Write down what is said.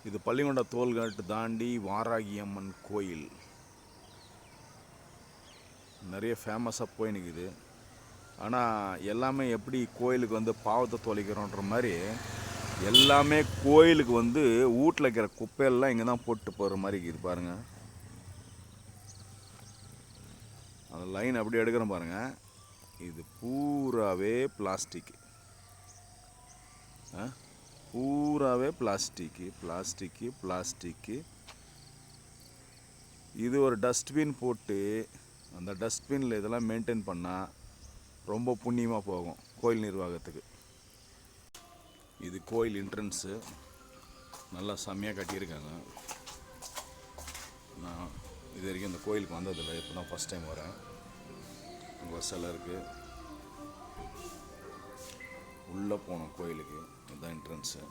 இது பள்ளிகொண்டா தோல்காட்டு தாண்டி வாராகி அம்மன் கோயில். நிறைய ஃபேமஸாக போய் நிற்குது. ஆனால் எல்லாமே எப்படி கோயிலுக்கு வந்து பாவத்தை தொலைக்கிறோன்ற மாதிரி எல்லாமே கோயிலுக்கு வந்து வீட்டில் இருக்கிற குப்பையெல்லாம் இங்கே தான் போட்டு போகிற மாதிரி இருக்குது பாருங்கள். அந்த லைன் அப்படி எடுக்கிறோம் பாருங்கள். இது பூராவே பிளாஸ்டிக், பூராவே பிளாஸ்டிக்கு. இது ஒரு டஸ்ட்பின் போட்டு அந்த டஸ்ட்பினில் இதெல்லாம் மெயின்டைன் பண்ணால் ரொம்ப புண்ணியமாக போகும் கோயில் நிர்வாகத்துக்கு. இது கோயில் என்ட்ரன்ஸு, நல்லா செம்மையாக கட்டியிருக்காங்க. நான் இது வரைக்கும் இந்த கோயிலுக்கு வந்ததில்லை, இப்போ தான் ஃபஸ்ட் டைம் வரேன். இங்கே ஒரு சிலை இருக்குது, உள்ளே போனோம் கோயிலுக்கு. இதுதான் என்ட்ரன்ஸு.